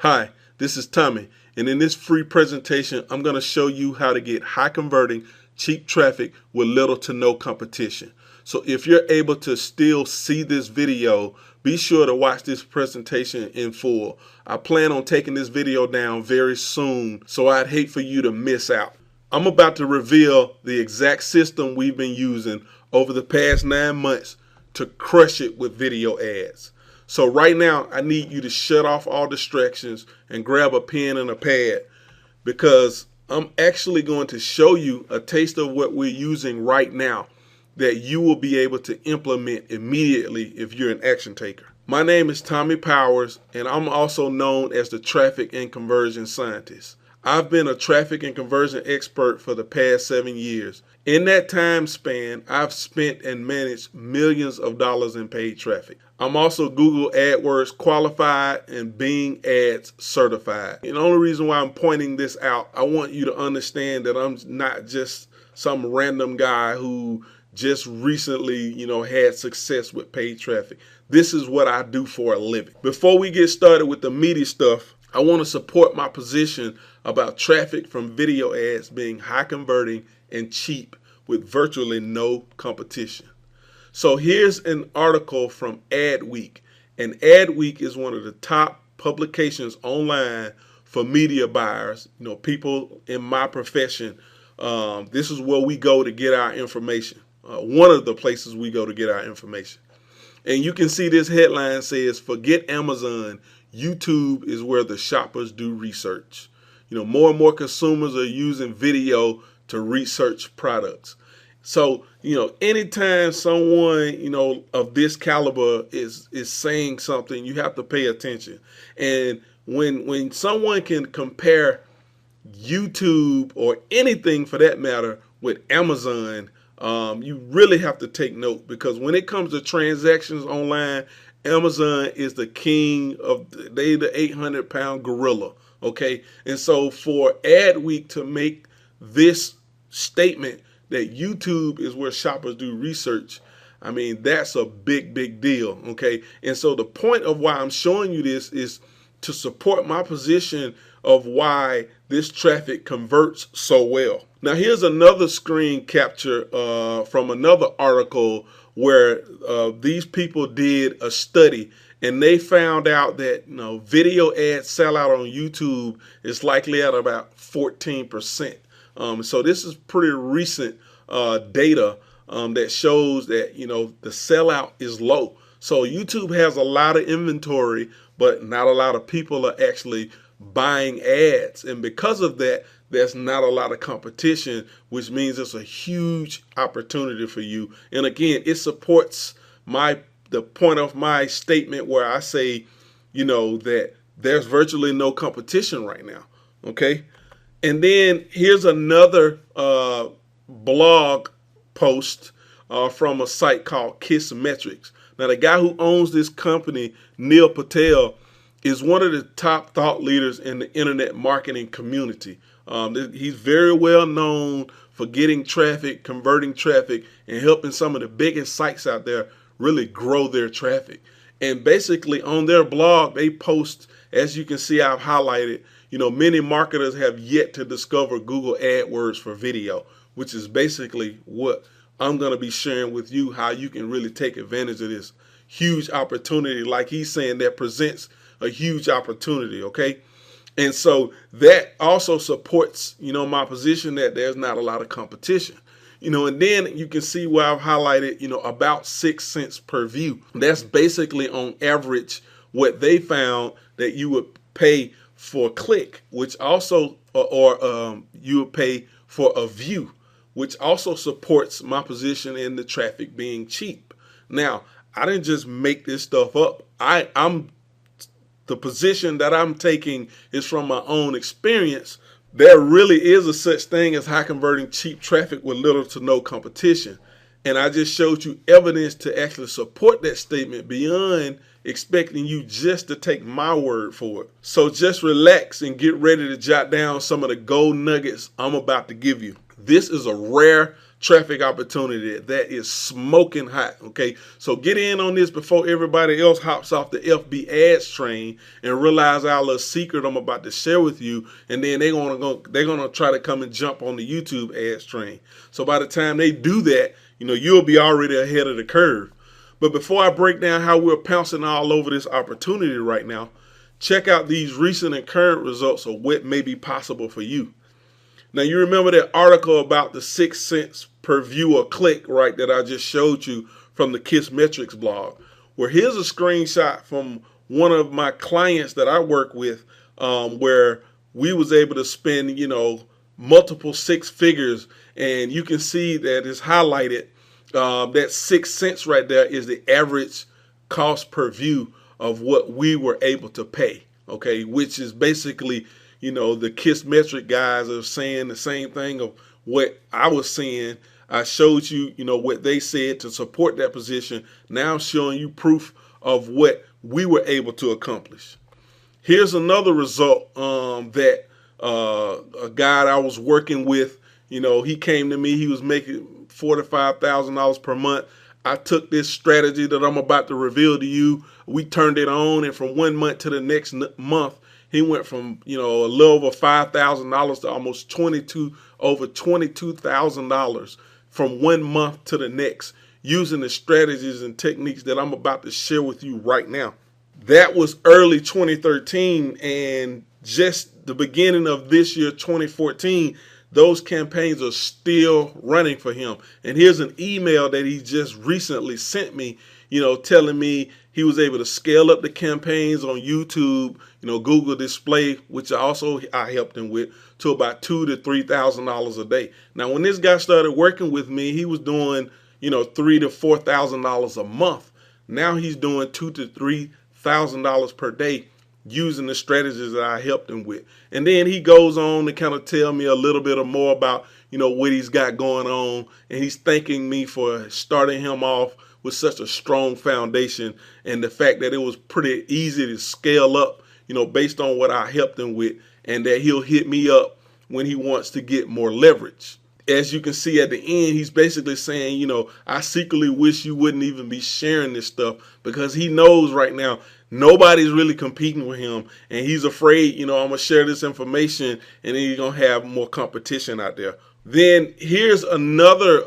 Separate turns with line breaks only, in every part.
Hi, this is Tommy, and in this free presentation, I'm going to show you how to get high converting, cheap traffic with little to no competition. So if you're able to still see this video, be sure to watch this presentation in full. I plan on taking this video down very soon, so I'd hate for you to miss out. I'm about to reveal the exact system we've been using over the past 9 months to crush it with video ads. So right now, I need you to shut off all distractions and grab a pen and a pad, because I'm actually going to show you a taste of what we're using right now that you will be able to implement immediately if you're an action taker. My name is Tommy Powers, and I'm also known as the Traffic and Conversion Scientist. I've been a traffic and conversion expert for the past 7 years. In that time span, I've spent and managed millions of dollars in paid traffic. I'm also Google AdWords qualified and Bing Ads certified. And the only reason why I'm pointing this out, I want you to understand that I'm not just some random guy who just recently, had success with paid traffic. This is what I do for a living. Before we get started with the meaty stuff, I want to support my position about traffic from video ads being high converting and cheap with virtually no competition. So here's an article from Adweek, and Adweek is one of the top publications online for media buyers, people in my profession. This is where we go to get our information. One of the places we go to get our information. And you can see this headline says, "Forget Amazon, YouTube is where the shoppers do research." More and more consumers are using video to research products. So, anytime someone, of this caliber is saying something, you have to pay attention. And when someone can compare YouTube or anything for that matter with Amazon, you really have to take note, because when it comes to transactions online, Amazon is the king of, they the 800-pound gorilla, okay? And so for Adweek to make this statement that YouTube is where shoppers do research, I mean, that's a big, big deal, okay? And so the point of why I'm showing you this is to support my position of why this traffic converts so well. Now, here's another screen capture from another article where these people did a study, and they found out that video ad sellout on YouTube is likely at about 14%. So this is pretty recent data that shows that the sellout is low. So YouTube has a lot of inventory, but not a lot of people are actually buying ads, and because of that, there's not a lot of competition, which means it's a huge opportunity for you. And again, it supports the point of my statement where I say, that there's virtually no competition right now. Okay. And then here's another blog post from a site called Qzx900. Now, the guy who owns this company, Neil Patel, is one of the top thought leaders in the internet marketing community. He's very well known for getting traffic, converting traffic, and helping some of the biggest sites out there really grow their traffic. And basically on their blog, they post, as you can see, I've highlighted, many marketers have yet to discover Google AdWords for video, which is basically what I'm going to be sharing with you, how you can really take advantage of this huge opportunity, like he's saying, that presents a huge opportunity, okay? And so that also supports, my position that there's not a lot of competition. And then you can see where I've highlighted, about 6 cents per view. That's basically on average what they found that you would pay for a click, which also, or you would pay for a view, which also supports my position in the traffic being cheap. Now, I didn't just make this stuff up. The position that I'm taking is from my own experience. There really is a such thing as high converting cheap traffic with little to no competition. And I just showed you evidence to actually support that statement beyond expecting you just to take my word for it. So just relax and get ready to jot down some of the gold nuggets I'm about to give you. This is a rare traffic opportunity that is smoking hot. Okay, so get in on this before everybody else hops off the FB ads train and realize our little secret I'm about to share with you, and then they're gonna try to come and jump on the YouTube ads train. So by the time they do that, you'll be already ahead of the curve. But before I break down how we're pouncing all over this opportunity right now, check out these recent and current results of what may be possible for you. Now, you remember that article about the 6 cents per view or click, right, that I just showed you from the Qzx900 blog? Well, here's a screenshot from one of my clients that I work with, where we was able to spend, multiple 6 figures, and you can see that it's highlighted. That 6 cents right there is the average cost per view of what we were able to pay, okay, which is basically, the Qzx900 guys are saying the same thing of what I was saying. I showed you, what they said to support that position. Now I'm showing you proof of what we were able to accomplish. Here's another result that a guy I was working with, he came to me, he was making $4,000 to $5,000 per month. I took this strategy that I'm about to reveal to you. We turned it on, and from 1 month to the next month, he went from, a little over $5,000 to almost over $22,000 from 1 month to the next, using the strategies and techniques that I'm about to share with you right now. That was early 2013, and just the beginning of this year, 2014, those campaigns are still running for him. And here's an email that he just recently sent me, telling me he was able to scale up the campaigns on YouTube, Google Display, which I helped him with, to about $2,000 to $3,000 a day. Now, when this guy started working with me, he was doing, $3,000 to $4,000 a month. Now he's doing $2,000 to $3,000 per day, using the strategies that I helped him with. And then he goes on to kind of tell me a little bit more about, what he's got going on. And he's thanking me for starting him off with such a strong foundation, and the fact that it was pretty easy to scale up, based on what I helped him with, and that he'll hit me up when he wants to get more leverage. As you can see at the end, he's basically saying, I secretly wish you wouldn't even be sharing this stuff, because he knows right now nobody's really competing with him, and he's afraid, I'm going to share this information and then he's going to have more competition out there. Then here's another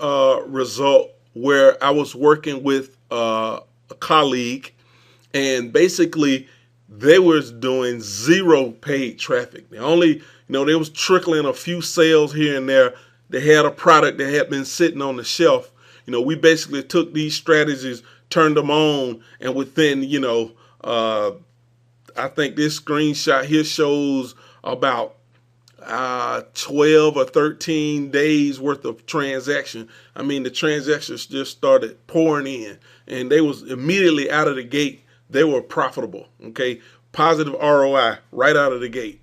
result where I was working with a colleague, and basically they was doing 0 paid traffic. They only, they was trickling a few sales here and there. They had a product that had been sitting on the shelf. We basically took these strategies, turned them on, and within, I think this screenshot here shows about 12 or 13 days worth of transaction. I mean, the transactions just started pouring in, and they was immediately out of the gate. They were profitable, okay? Positive ROI right out of the gate.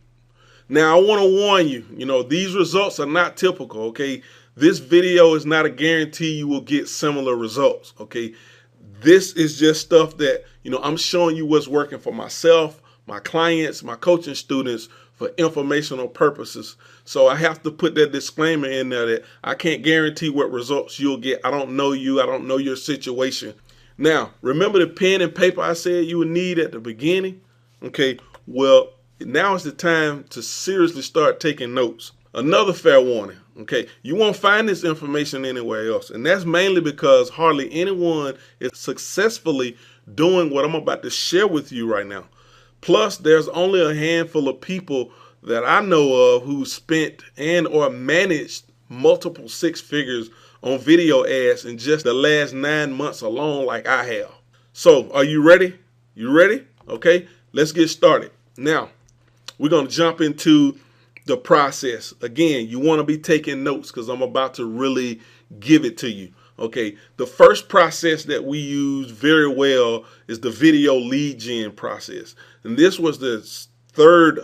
Now, I want to warn you, these results are not typical, okay? This video is not a guarantee you will get similar results, okay? This is just stuff that, I'm showing you what's working for myself, my clients, my coaching students, for informational purposes. So I have to put that disclaimer in there that I can't guarantee what results you'll get. I don't know you. I don't know your situation. Now, remember the pen and paper I said you would need at the beginning? Okay, well, now is the time to seriously start taking notes. Another fair warning, okay, you won't find this information anywhere else. And that's mainly because hardly anyone is successfully doing what I'm about to share with you right now. Plus, there's only a handful of people that I know of who spent and or managed multiple 6 figures on video ads in just the last 9 months alone, like I have. So, are you ready? You ready? Okay, let's get started. Now, we're going to jump into the process. Again, you want to be taking notes because I'm about to really give it to you. Okay, the first process that we use very well is the video lead gen process. And this was the third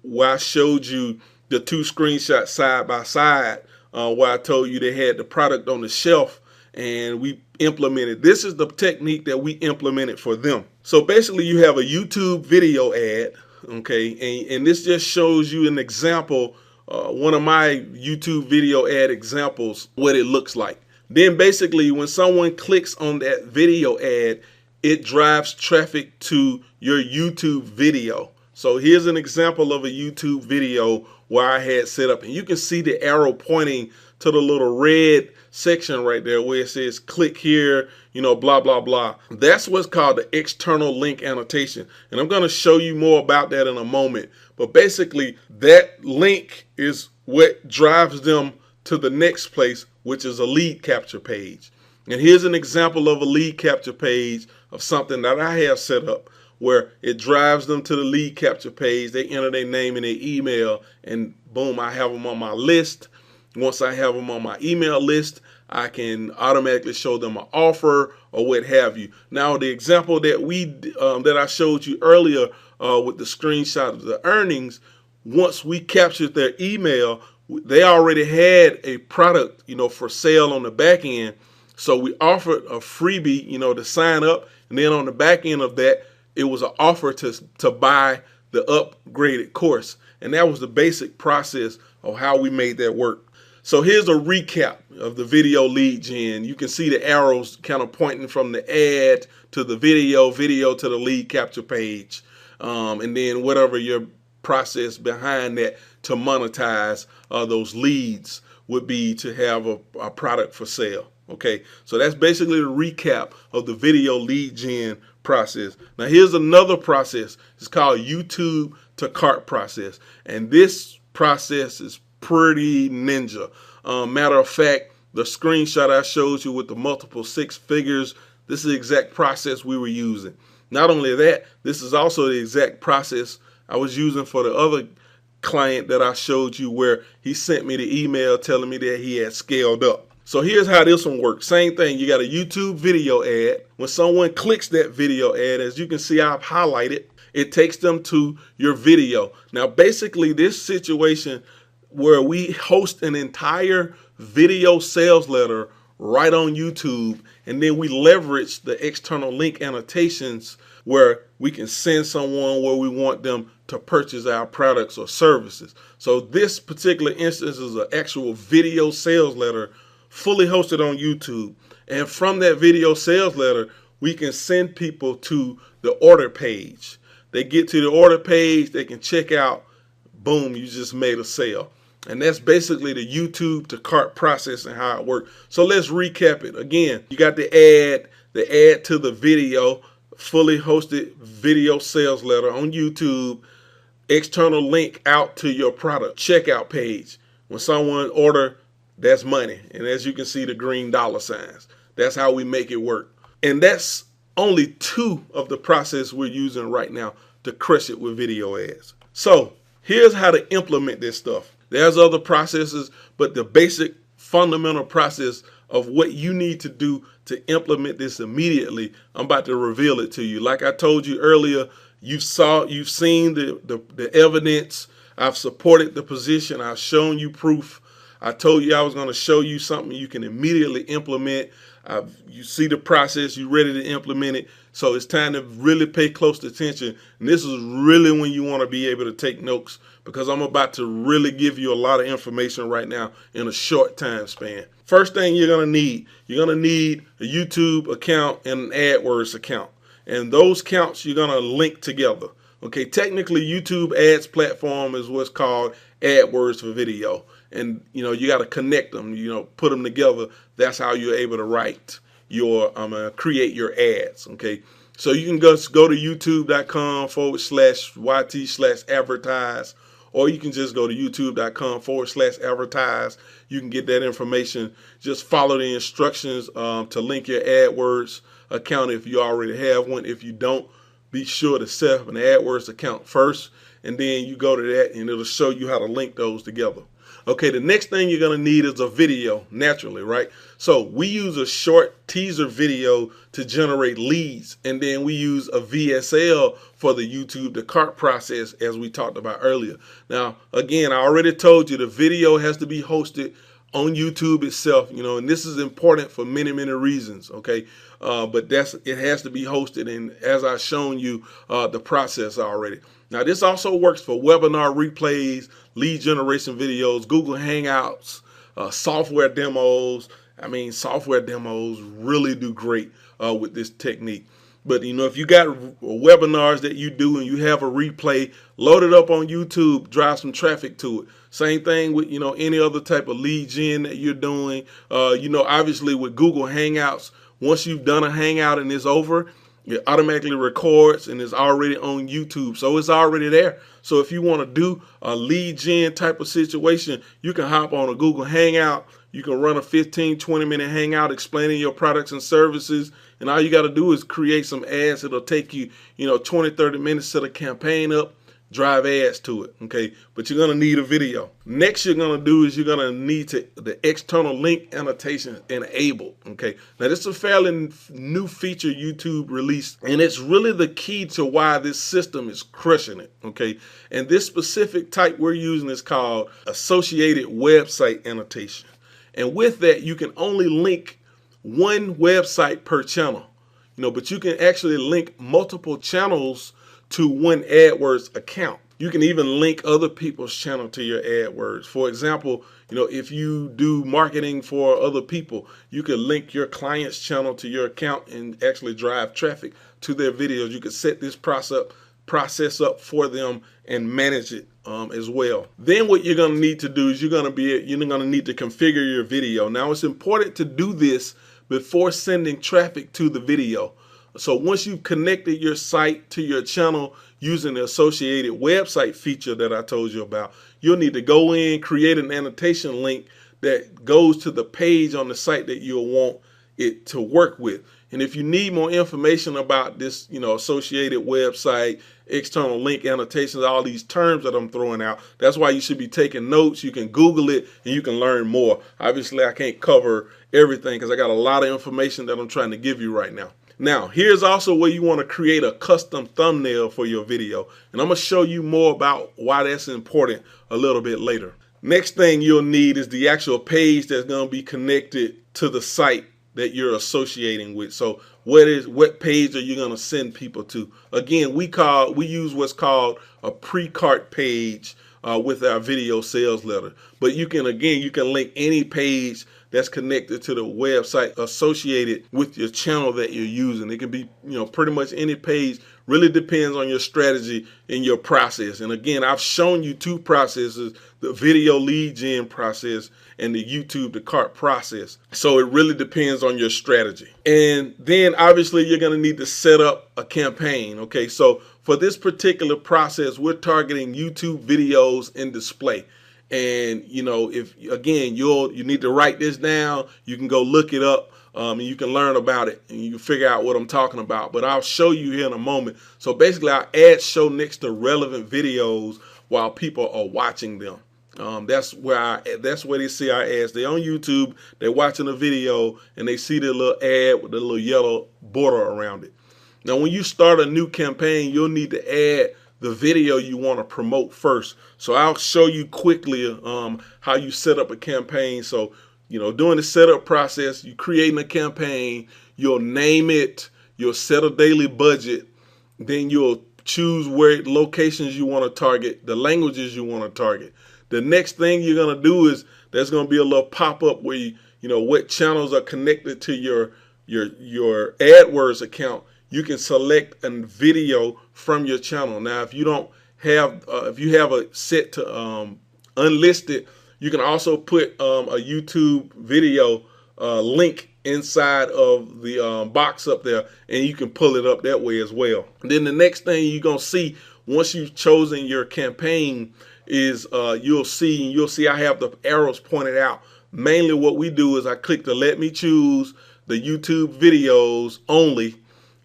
where I showed you the 2 screenshots side by side, where I told you they had the product on the shelf and we implemented. This is the technique that we implemented for them. So basically you have a YouTube video ad, okay, and this just shows you an example one of my YouTube video ad examples, what it looks like. Then basically when someone clicks on that video ad, it drives traffic to your YouTube video. So here's an example of a YouTube video where I had set up, and you can see the arrow pointing to the little red section right there where it says click here, you know, blah, blah, blah. That's what's called the external link annotation. And I'm going to show you more about that in a moment. But basically that link is what drives them to the next place, which is a lead capture page. And here's an example of a lead capture page of something that I have set up where it drives them to the lead capture page. They enter their name and their email, and boom, I have them on my list. Once I have them on my email list, I can automatically show them an offer or what have you. Now, the example that that I showed you earlier with the screenshot of the earnings, once we captured their email, they already had a product, you know, for sale on the back end. So we offered a freebie, you know, to sign up, and then on the back end of that, it was an offer to buy the upgraded course. And that was the basic process of how we made that work. So here's a recap of the video lead gen. You can see the arrows kind of pointing from the ad to the video to the lead capture page. And then whatever your process behind that to monetize those leads would be to have a product for sale. Okay, so that's basically the recap of the video lead gen process. Now here's another process. It's called YouTube to cart process. And this process is pretty ninja. Matter of fact, the screenshot I showed you with the multiple six figures, this is the exact process we were using. Not only that, this is also the exact process I was using for the other client that I showed you, where he sent me the email telling me that he had scaled up. So here's how this one works. Same thing, you got a YouTube video ad. When someone clicks that video ad, as you can see I've highlighted, it takes them to your video. Now basically this situation where we host an entire video sales letter right on YouTube, and then we leverage the external link annotations where we can send someone where we want them to purchase our products or services. So this particular instance is an actual video sales letter fully hosted on YouTube. And from that video sales letter, we can send people to the order page. They get to the order page, they can check out, boom, you just made a sale. And that's basically the YouTube to cart process and how it works. So let's recap it. Again, you got the ad to the video, fully hosted video sales letter on YouTube, external link out to your product checkout page. When someone order, that's money. And as you can see, the green dollar signs. That's how we make it work. And that's only two of the process we're using right now to crush it with video ads. So here's how to implement this stuff. There's other processes, but the basic fundamental process of what you need to do to implement this immediately, I'm about to reveal it to you. Like I told you earlier, you've seen the evidence. I've supported the position. I've shown you proof. I told you I was going to show you something you can immediately implement. You see the process, you're ready to implement it. So it's time to really pay close attention. And this is really when you want to be able to take notes, because I'm about to really give you a lot of information right now in a short time span. First thing you're going to need a YouTube account and an AdWords account. And those accounts you're going to link together. Okay, technically YouTube ads platform is what's called AdWords for video. And you got to connect them, put them together. That's how you're able to write your create your ads. Okay, so you can just go to youtube.com/YT/advertise, or you can just go to youtube.com/advertise. You can get that information. Just follow the instructions to link your AdWords account if you already have one. If you don't, be sure to set up an AdWords account first, and then you go to that and it'll show you how to link those together. Okay, the next thing you're going to need is a video, naturally, right? So we use a short teaser video to generate leads, and then we use a VSL for the YouTube to cart process, as we talked about earlier. Now, again, I already told you the video has to be hosted on YouTube itself, and this is important for many, many reasons, okay? But it has to be hosted, and as I've shown you the process already. Now, this also works for webinar replays, lead generation videos, Google Hangouts, software demos. I mean, software demos really do great with this technique. But, you know, if you got webinars that you do and you have a replay, load it up on YouTube, drive some traffic to it. Same thing with, you know, any other type of lead gen that you're doing. You know, obviously with Google Hangouts, once you've done a Hangout and it's over, it automatically records and it's already on YouTube. So it's already there. So if you want to do a lead gen type of situation, you can hop on a Google Hangout. You can run a 15, 20-minute hangout explaining your products and services. And all you got to do is create some ads. It'll take you, you know, 20, 30 minutes to set a campaign up, drive ads to it. Okay. But you're going to need a video. Next, you're going to do is you're going to need the external link annotation enabled. Okay. Now, this is a fairly new feature YouTube released, and it's really the key to why this system is crushing it. Okay. And this specific type we're using is called associated website annotation. And with that, you can only link one website per channel, you know, but you can actually link multiple channels to one AdWords account. You can even link other people's channel to your AdWords. For example, you know, if you do marketing for other people, you can link your client's channel to your account and actually drive traffic to their videos. You can set this process up for them and manage it as well. Then what you're going to need to do is you're going to need to configure your video. Now, it's important to do this before sending traffic to the video. So once you've connected your site to your channel using the associated website feature that I told you about, you'll need to go in, create an annotation link that goes to the page on the site that you'll want it to work with. And if you need more information about this, you know, associated website, external link annotations, all these terms that I'm throwing out, that's why you should be taking notes. You can Google it and you can learn more. Obviously, I can't cover everything because I got a lot of information that I'm trying to give you right now. Now, here's also where you want to create a custom thumbnail for your video. And I'm going to show you more about why that's important a little bit later. Next thing you'll need is the actual page that's going to be connected to the site that you're associating with. So what page are you going to send people to? Again, we use what's called a pre-cart page with our video sales letter. But you can link any page that's connected to the website associated with your channel that you're using. It can be, you know, pretty much any page. Really depends on your strategy and your process. And again, I've shown you two processes, the video lead gen process and the YouTube to cart process. So it really depends on your strategy. And then obviously you're going to need to set up a campaign. Okay, so for this particular process, we're targeting YouTube videos in display. And, you know, if again, you need to write this down, you can go look it up. And you can learn about it and you can figure out what I'm talking about. But I'll show you here in a moment. So basically, our ads show next to relevant videos while people are watching them. That's where they see our ads. They're on YouTube, they're watching a video, and they see the little ad with the little yellow border around it. Now, when you start a new campaign, you'll need to add the video you want to promote first. So I'll show you quickly how you set up a campaign. So, you know, during the setup process, you creating a campaign, you'll name it, you'll set a daily budget, then you'll choose where locations you want to target, the languages you want to target. The next thing you're going to do is there's going to be a little pop-up where you know what channels are connected to your AdWords account. You can select a video from your channel. Now, if you don't have, if you have a set to unlisted, you can also put a YouTube video link inside of the box up there, and you can pull it up that way as well. And then the next thing you're gonna see once you've chosen your campaign is you'll see I have the arrows pointed out. Mainly what we do is I click to let me choose the YouTube videos only,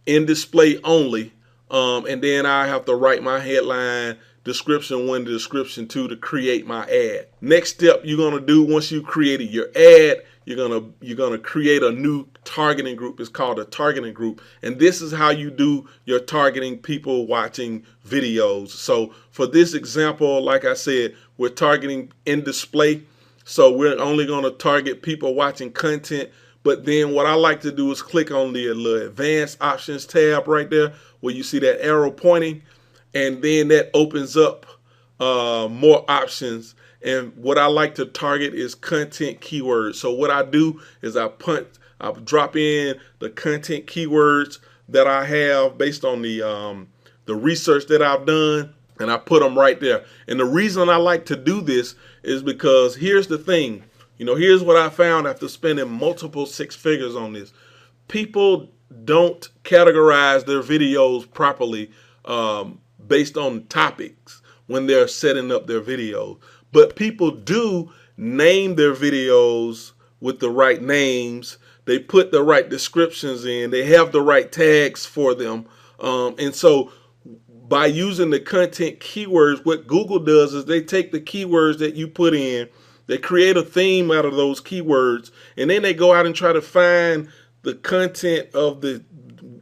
in display only, and then I have to write my headline, description 1 to description 2 to create my ad. Next step you're gonna do once you created your ad, you're gonna create a new targeting group. It's called a targeting group, and this is how you do your targeting people watching videos. So for this example, like I said, we're targeting in display, so we're only gonna target people watching content. But then what I like to do is click on the little advanced options tab right there where you see that arrow pointing. and then that opens up more options. And what I like to target is content keywords. So what I do is I drop in the content keywords that I have based on the research that I've done, and I put them right there. And the reason I like to do this is because here's the thing. Here's what I found after spending multiple six figures on this. People don't categorize their videos properly based on topics when they're setting up their videos. But people do name their videos with the right names. They put the right descriptions in. They have the right tags for them. And so by using the content keywords, what Google does is they take the keywords that you put in, they create a theme out of those keywords, and then they go out and try to find the content of the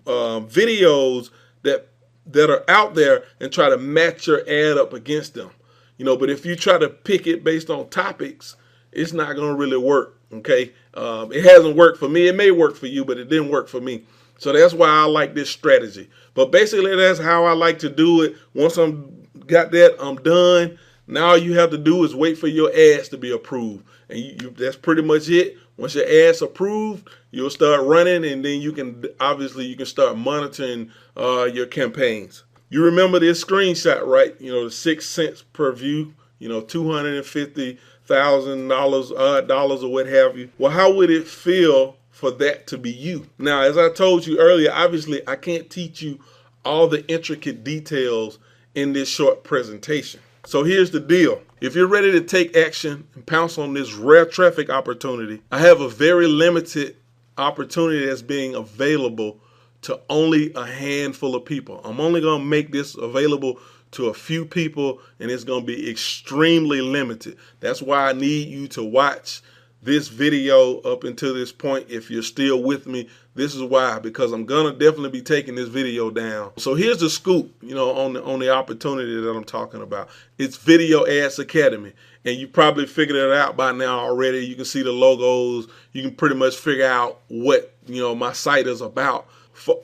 videos that are out there and try to match your ad up against them. But if you try to pick it based on topics, it's not going to really work. Okay. It hasn't worked for me. It may work for you, but it didn't work for me. So that's why I like this strategy. But basically, that's how I like to do it. Once I'm done. Now all you have to do is wait for your ads to be approved. And that's pretty much it. Once your ads approved, you'll start running, and then you can start monitoring your campaigns. You remember this screenshot, right? The 6 cents per view, $250,000 or what have you. Well, how would it feel for that to be you? Now, as I told you earlier, obviously I can't teach you all the intricate details in this short presentation. So here's the deal. If you're ready to take action and pounce on this rare traffic opportunity, I have a very limited opportunity that's being available to only a handful of people. I'm only going to make this available to a few people, and it's going to be extremely limited. That's why I need you to watch this video up until this point. If you're still with me, this is why, because I'm gonna definitely be taking this video down. So here's the scoop, on the opportunity that I'm talking about. It's Video Ads Academy, and you probably figured it out by now already. You can see the logos. You can pretty much figure out what my site is about.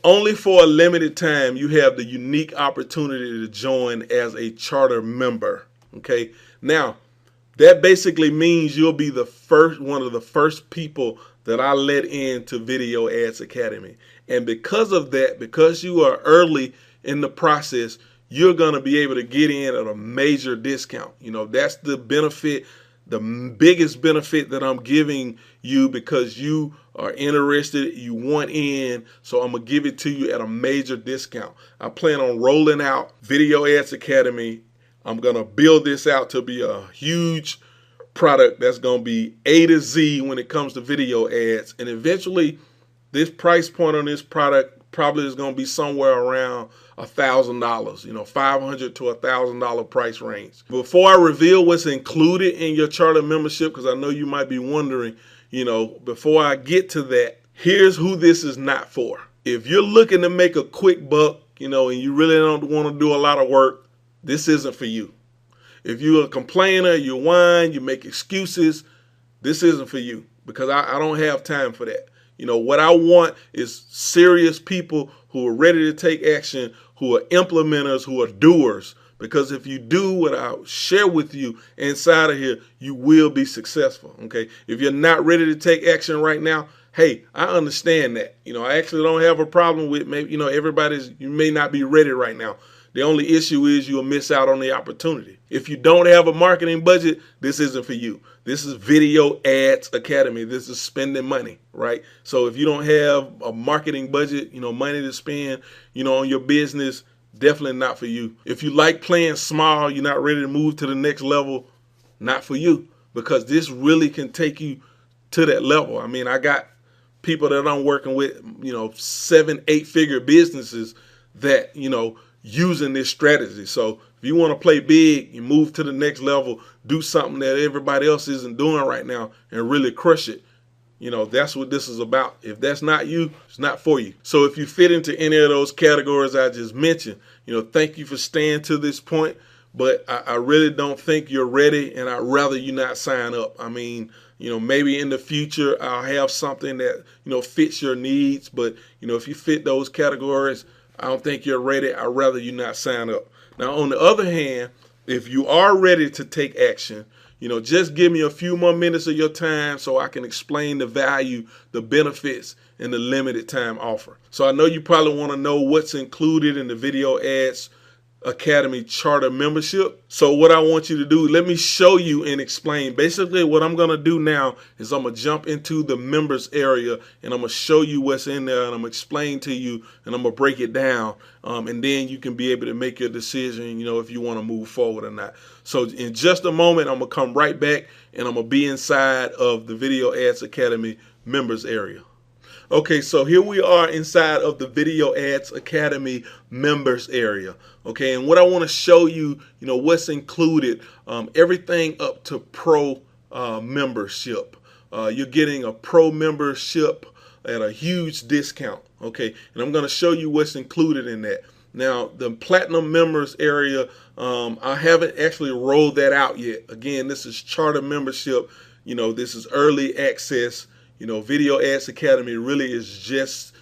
Only for a limited time, you have the unique opportunity to join as a charter member. Okay, now that basically means you'll be one of the first people that I let into Video Ads Academy. And because of that, because you are early in the process, you're going to be able to get in at a major discount. That's the benefit, the biggest benefit that I'm giving you, because you are interested, you want in, so I'm going to give it to you at a major discount. I plan on rolling out Video Ads Academy. I'm going to build this out to be a huge product that's going to be A to Z when it comes to video ads. And eventually, this price point on this product probably is going to be somewhere around $1,000, $500 to $1,000 price range. Before I reveal what's included in your charter membership, because I know you might be wondering, before I get to that, here's who this is not for. If you're looking to make a quick buck, and you really don't want to do a lot of work, this isn't for you. If you're a complainer, you whine, you make excuses, this isn't for you, because I don't have time for that. What I want is serious people who are ready to take action, who are implementers, who are doers. Because if you do what I share with you inside of here, you will be successful. Okay. If you're not ready to take action right now, hey, I understand that. I actually don't have a problem with maybe, you may not be ready right now. The only issue is you'll miss out on the opportunity. If you don't have a marketing budget, this isn't for you. This is Video Ads Academy. This is spending money, right? So if you don't have a marketing budget, money to spend, on your business, definitely not for you. If you like playing small, you're not ready to move to the next level, not for you, because this really can take you to that level. I mean, I got people that I'm working with, 7-8 figure businesses that, using this strategy. So if you want to play big, you move to the next level, do something that everybody else isn't doing right now and really crush it. That's what this is about. If that's not you, it's not for you. So if you fit into any of those categories I just mentioned, thank you for staying to this point, but I really don't think you're ready, and I'd rather you not sign up. I mean, maybe in the future I'll have something that, fits your needs, but, if you fit those categories, I don't think you're ready. I'd rather you not sign up. Now, on the other hand, if you are ready to take action, just give me a few more minutes of your time so I can explain the value, the benefits, and the limited time offer. So I know you probably want to know what's included in the Video Ads Academy Charter membership. So what I want you to do, let me show you and explain. Basically, what I'm going to do now is I'm going to jump into the members area and I'm going to show you what's in there, and I'm going to explain to you, and I'm going to break it down, and then you can be able to make your decision, if you want to move forward or not. So in just a moment, I'm going to come right back and I'm going to be inside of the Video Ads Academy members area. Okay, so here we are inside of the Video Ads Academy members area. Okay, and what I want to show you, what's included, everything up to pro membership. You're getting a pro membership at a huge discount. Okay, and I'm going to show you what's included in that. Now, the platinum members area, I haven't actually rolled that out yet. Again, this is charter membership. This is early access. Video Ads Academy really is just,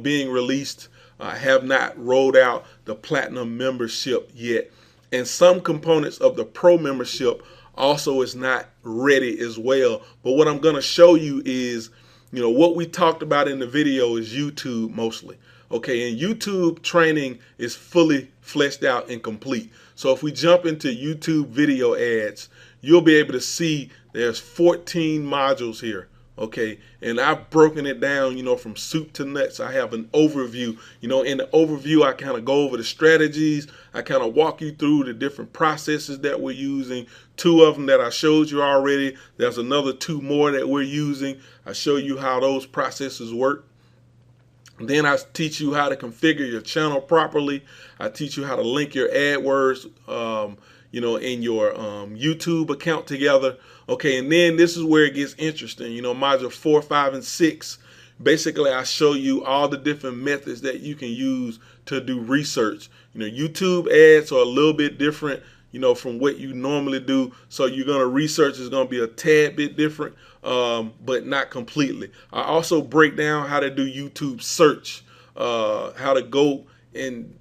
being released. I have not rolled out the platinum membership yet. And some components of the pro membership also is not ready as well. But what I'm going to show you is, what we talked about in the video is YouTube mostly. Okay, and YouTube training is fully fleshed out and complete. So if we jump into YouTube video ads, you'll be able to see there's 14 modules here. Okay, and I've broken it down, from soup to nuts. I have an overview. In the overview, I kind of go over the strategies. I kind of walk you through the different processes that we're using. 2 of them that I showed you already. There's another 2 more that we're using. I show you how those processes work. Then I teach you how to configure your channel properly. I teach you how to link your AdWords, in your YouTube account together. Okay, and then this is where it gets interesting. Module 4, 5, and 6. Basically, I show you all the different methods that you can use to do research. YouTube ads are a little bit different, from what you normally do. So you're going to research is going to be a tad bit different, but not completely. I also break down how to do YouTube search, how to go and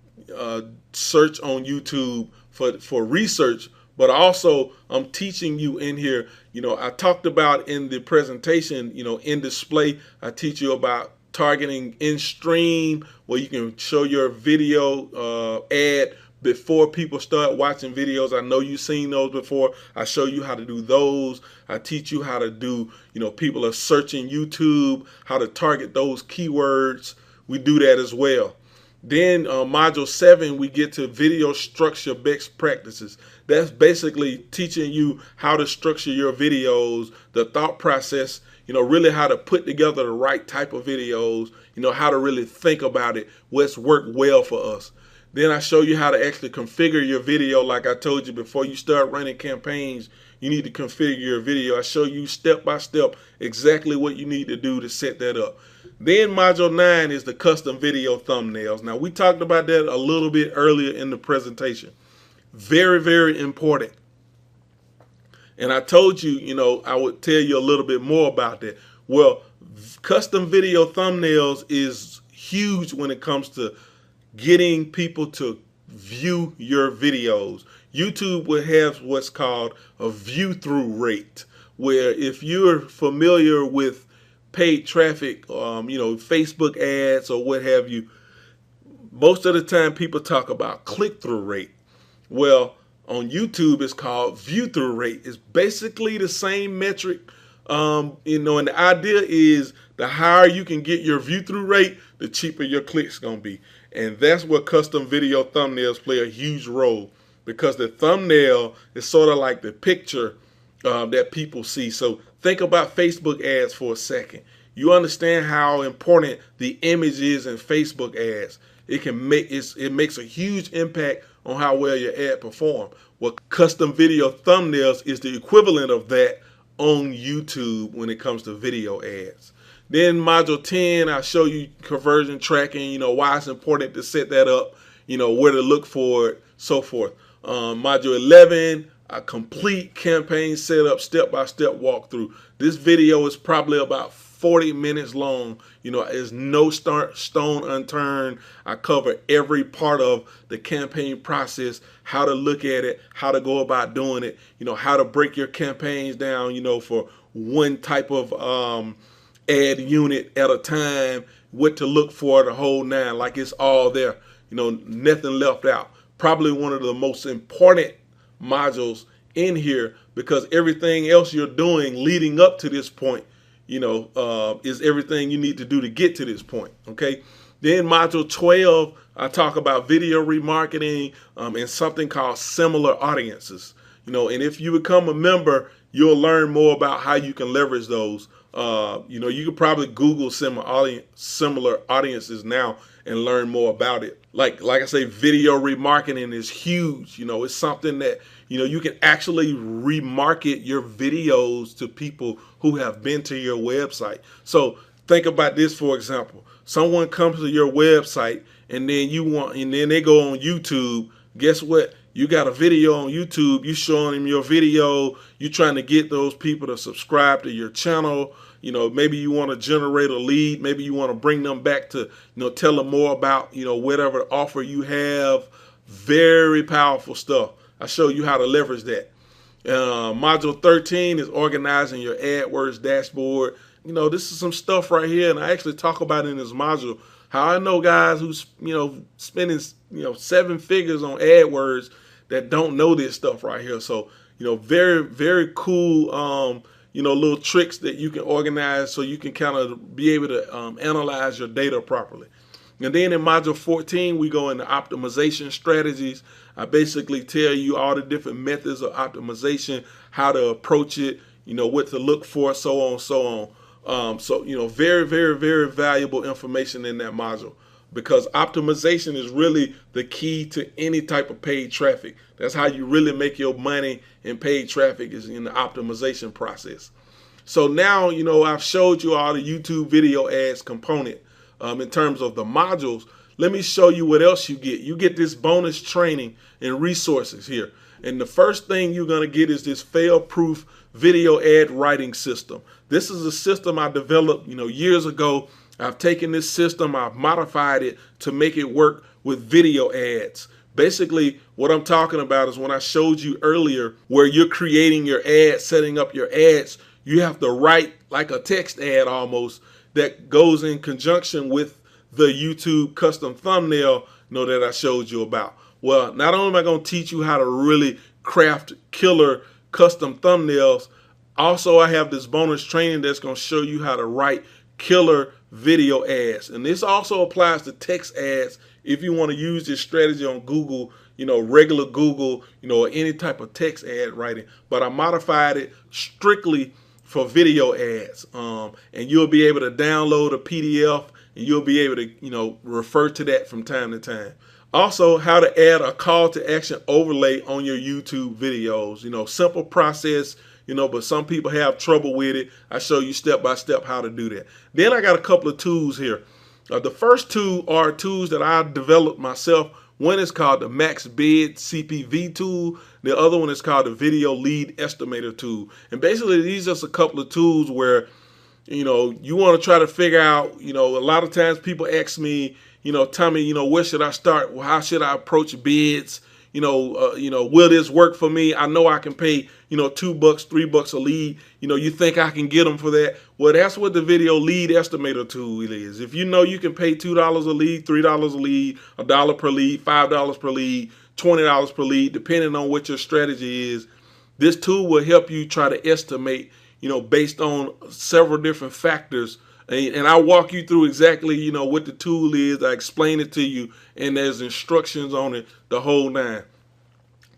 search on YouTube for research. But also, I'm teaching you in here, I talked about in the presentation, in display, I teach you about targeting in stream, where you can show your video ad before people start watching videos. I know you've seen those before. I show you how to do those. I teach you how to do, people are searching YouTube, how to target those keywords. We do that as well. Then module 7, we get to video structure best practices. That's basically teaching you how to structure your videos, the thought process, really how to put together the right type of videos, how to really think about it, what's worked well for us. Then I show you how to actually configure your video. Like I told you, before you start running campaigns, you need to configure your video. I show you step by step exactly what you need to do to set that up. Then module 9 is the custom video thumbnails. Now, we talked about that a little bit earlier in the presentation. Very, very important. And I told you, I would tell you a little bit more about that. Well, custom video thumbnails is huge when it comes to getting people to view your videos. YouTube will have what's called a view-through rate, where if you're familiar with paid traffic, Facebook ads or what have you, most of the time people talk about click-through rate. Well, on YouTube, it's called view-through rate. It's basically the same metric, and the idea is the higher you can get your view-through rate, the cheaper your clicks gonna be. And that's where custom video thumbnails play a huge role, because the thumbnail is sort of like the picture that people see. So think about Facebook ads for a second. You understand how important the image is in Facebook ads. It makes a huge impact on how well your ad perform. Well, custom video thumbnails is the equivalent of that on YouTube when it comes to video ads. Then module 10, I'll show you conversion tracking, why it's important to set that up, where to look for it, so forth. Module 11, a complete campaign setup, step-by-step walkthrough. This video is probably about 40 minutes long. You know, there's no stone unturned. I cover every part of the campaign process, how to look at it, how to go about doing it, you know, how to break your campaigns down, you know, for one type of ad unit at a time, what to look for, the whole nine, like it's all there, you know, nothing left out. Probably one of the most important modules in here, because everything else you're doing leading up to this point, you know, is everything you need to do to get to this point. Okay. Then module 12, I talk about video remarketing and something called similar audiences. You know, and if you become a member, you'll learn more about how you can leverage those. You know, you could probably Google similar audiences now and learn more about it. Like I say, video remarketing is huge. You know, it's something that, you know, you can actually remarket your videos to people who have been to your website. So think about this, for example. Someone comes to your website and then they go on YouTube. Guess what? You got a video on YouTube. You showing them your video. You trying to get those people to subscribe to your channel. You know, maybe you want to generate a lead. Maybe you want to bring them back to, you know, tell them more about, you know, whatever offer you have. Very powerful stuff. I show you how to leverage that. Module 13 is organizing your AdWords dashboard. You know, this is some stuff right here, and I actually talk about it in this module. How I know guys who's, you know, spending, you know, 7 figures on AdWords that don't know this stuff right here. So, you know, very, very cool, you know, little tricks that you can organize so you can kind of be able to analyze your data properly. And then in module 14, we go into optimization strategies. I basically tell you all the different methods of optimization, how to approach it, you know, what to look for, so on, so on. So, you know, very, very, very valuable information in that module, because optimization is really the key to any type of paid traffic. That's how you really make your money in paid traffic, is in the optimization process. So now, you know, I've showed you all the YouTube video ads component in terms of the modules. Let me show you what else you get. You get this bonus training and resources here. And the first thing you're going to get is this fail-proof video ad writing system. This is a system I developed, you know, years ago. I've taken this system, I've modified it to make it work with video ads. Basically, what I'm talking about is when I showed you earlier where you're creating your ads, setting up your ads, you have to write like a text ad almost that goes in conjunction with the YouTube custom thumbnail, you know, that I showed you about. Well, not only am I going to teach you how to really craft killer custom thumbnails, also I have this bonus training that's going to show you how to write killer video ads. And this also applies to text ads if you want to use this strategy on Google, you know, regular Google, you know, or any type of text ad writing. But I modified it strictly for video ads. And you'll be able to download a PDF and you'll be able to, you know, refer to that from time to time. Also, how to add a call to action overlay on your YouTube videos. You know, simple process, you know, but some people have trouble with it. I show you step by step how to do that. Then I got a couple of tools here. The first two are tools that I developed myself. One is called the Max Bid CPV tool. The other one is called the Video Lead Estimator tool. And basically, these are just a couple of tools where, you know, you want to try to figure out, you know, a lot of times people ask me, you know, Tommy, you know, where should I start? Well, how should I approach bids? You know, will this work for me? I know I can pay, you know, $2, $3 a lead. You know, you think I can get them for that? Well, that's what the Video Lead Estimator tool is. If you know you can pay $2 a lead, $3 a lead, $1 per lead, $5 per lead, $20 per lead, depending on what your strategy is, this tool will help you try to estimate, you know, based on several different factors. And I walk you through exactly, you know, what the tool is. I explain it to you, and there's instructions on it, the whole nine.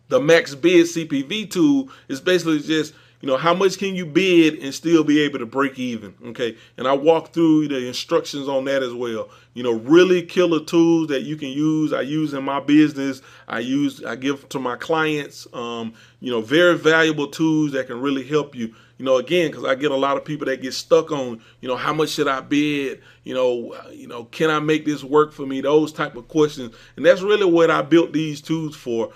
The Max Bid CPV tool is basically just, you know, how much can you bid and still be able to break even, okay? And I walk through the instructions on that as well. You know, really killer tools that you can use. I use in my business. I give to my clients. You know, very valuable tools that can really help you, again, because I get a lot of people that get stuck on, how much should I bid? Can I make this work for me? Those type of questions. And that's really what I built these tools for,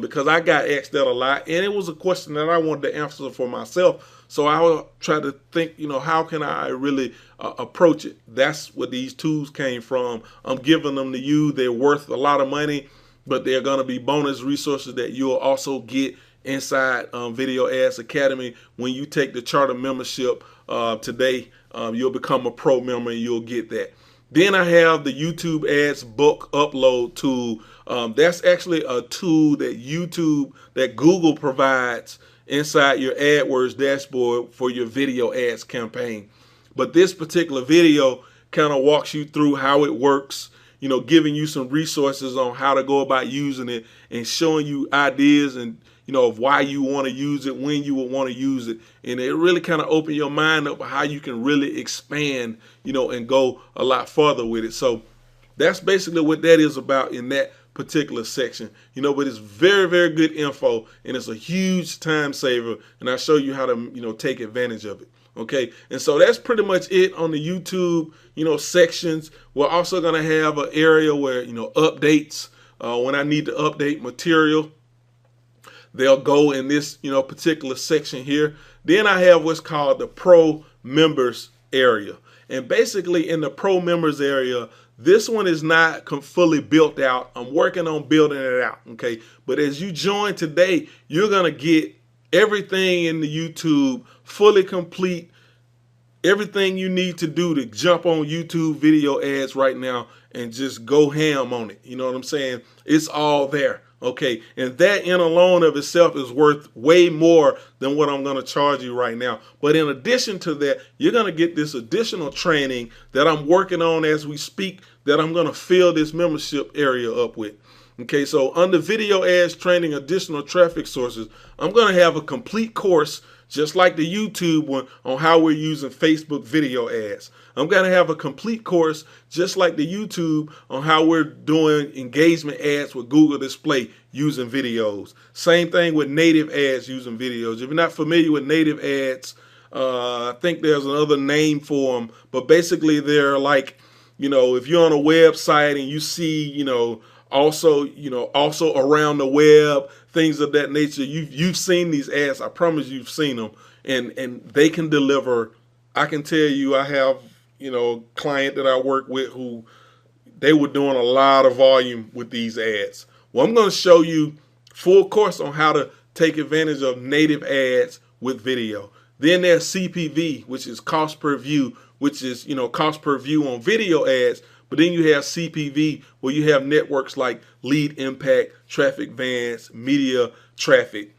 because I got asked that a lot. And it was a question that I wanted to answer for myself. So I will try to think, how can I really approach it? That's what these tools came from. I'm giving them to you. They're worth a lot of money, but they're going to be bonus resources that you'll also get inside Video Ads Academy. When you take the charter membership today, you'll become a pro member and you'll get that. Then I have the YouTube Ads bulk upload tool. That's actually a tool that Google provides inside your AdWords dashboard for your video ads campaign. But this particular video kind of walks you through how it works, giving you some resources on how to go about using it and showing you ideas and of why you want to use it, when you would want to use it. And it really kind of open your mind up how you can really expand, and go a lot further with it. So that's basically what that is about in that particular section, but it's very, very good info, and it's a huge time saver, and I show you how to, take advantage of it. Okay, and so that's pretty much it on the YouTube, sections. We're also going to have an area where, updates, when I need to update material, they'll go in this, particular section here. Then I have what's called the Pro Members area. And basically in the Pro Members area, this one is not fully built out. I'm working on building it out, okay? But as you join today, you're going to get everything in the YouTube fully complete, everything you need to do to jump on YouTube video ads right now and just go ham on it. You know what I'm saying? It's all there. Okay, and that in alone of itself is worth way more than what I'm going to charge you right now. But in addition to that, you're going to get this additional training that I'm working on as we speak, that I'm going to fill this membership area up with. Okay, so under video ads training, additional traffic sources, I'm going to have a complete course just like the YouTube one on how we're using Facebook video ads. I'm going to have a complete course just like the YouTube on how we're doing engagement ads with Google Display using videos. Same thing with native ads using videos. If you're not familiar with native ads, I think there's another name for them, but basically they're like, if you're on a website and you see, also around the web, things of that nature. You've seen these ads. I promise you've seen them, and they can deliver. I can tell you, I have a client that I work with who they were doing a lot of volume with these ads. Well, I'm going to show you full course on how to take advantage of native ads with video. Then there's CPV, which is cost per view, which is cost per view on video ads. But then you have CPV, where you have networks like Lead Impact, Traffic Vans, Media Traffic.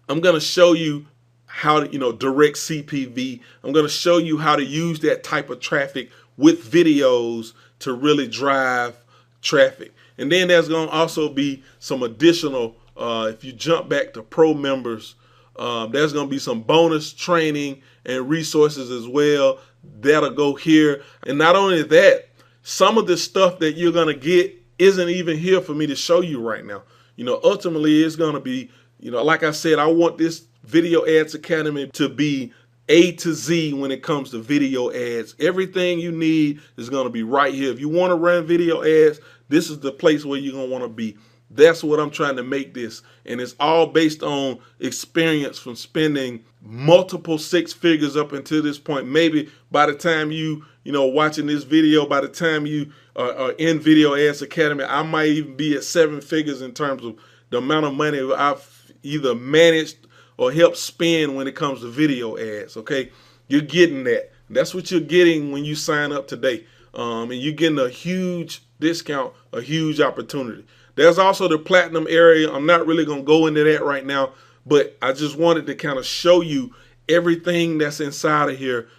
I'm going to show you how to, direct CPV. I'm going to show you how to use that type of traffic with videos to really drive traffic. And then there's going to also be some additional, if you jump back to Pro Members, there's going to be some bonus training and resources as well that'll go here. And not only that, some of the stuff that you're going to get isn't even here for me to show you right now. Ultimately it's going to be, like I said, I want this Video Ads Academy to be A to Z when it comes to video ads. Everything you need is going to be right here. If you want to run video ads, this is the place where you're going to want to be. That's what I'm trying to make this. And it's all based on experience from spending multiple six figures up until this point. Maybe by the time you watching this video, by the time you are in Video Ads Academy, I might even be at seven figures in terms of the amount of money I've either managed or helped spend when it comes to video ads. Okay, you're getting that. That's what you're getting when you sign up today. And you're getting a huge discount, a huge opportunity. There's also the platinum area. I'm not really going to go into that right now, but I just wanted to kind of show you everything that's inside of here.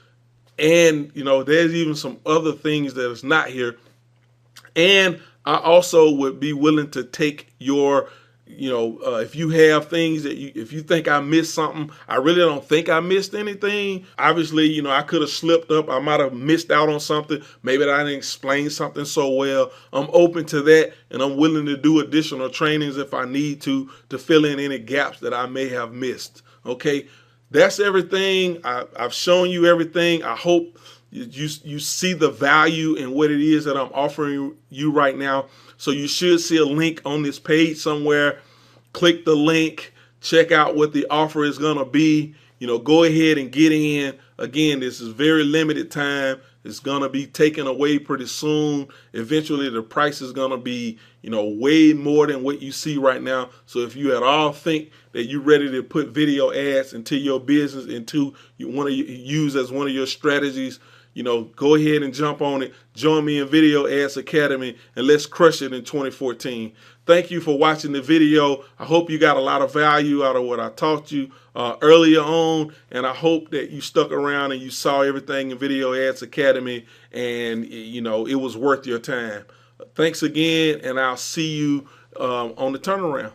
And, there's even some other things that is not here. And I also would be willing to take your, if you have things that if you think I missed something, I really don't think I missed anything. Obviously, I could have slipped up. I might have missed out on something. Maybe I didn't explain something so well. I'm open to that, and I'm willing to do additional trainings if I need to fill in any gaps that I may have missed. Okay. that's everything. I've shown you everything. I hope you see the value in what it is that I'm offering you right now. So you should see a link on this page somewhere. Click the link, check out what the offer is going to be. You know, go ahead and get in. Again, this is very limited time. It's going to be taken away pretty soon. Eventually, the price is going to be, you know, way more than what you see right now. So if you at all think that you're ready to put video ads into your business, into you want to use as one of your strategies, you know, go ahead and jump on it. Join me in Video Ads Academy, and let's crush it in 2014. Thank you for watching the video. I hope you got a lot of value out of what I taught you earlier on, and I hope that you stuck around and you saw everything in Video Ads Academy, and you know it was worth your time. Thanks again, and I'll see you on the turnaround.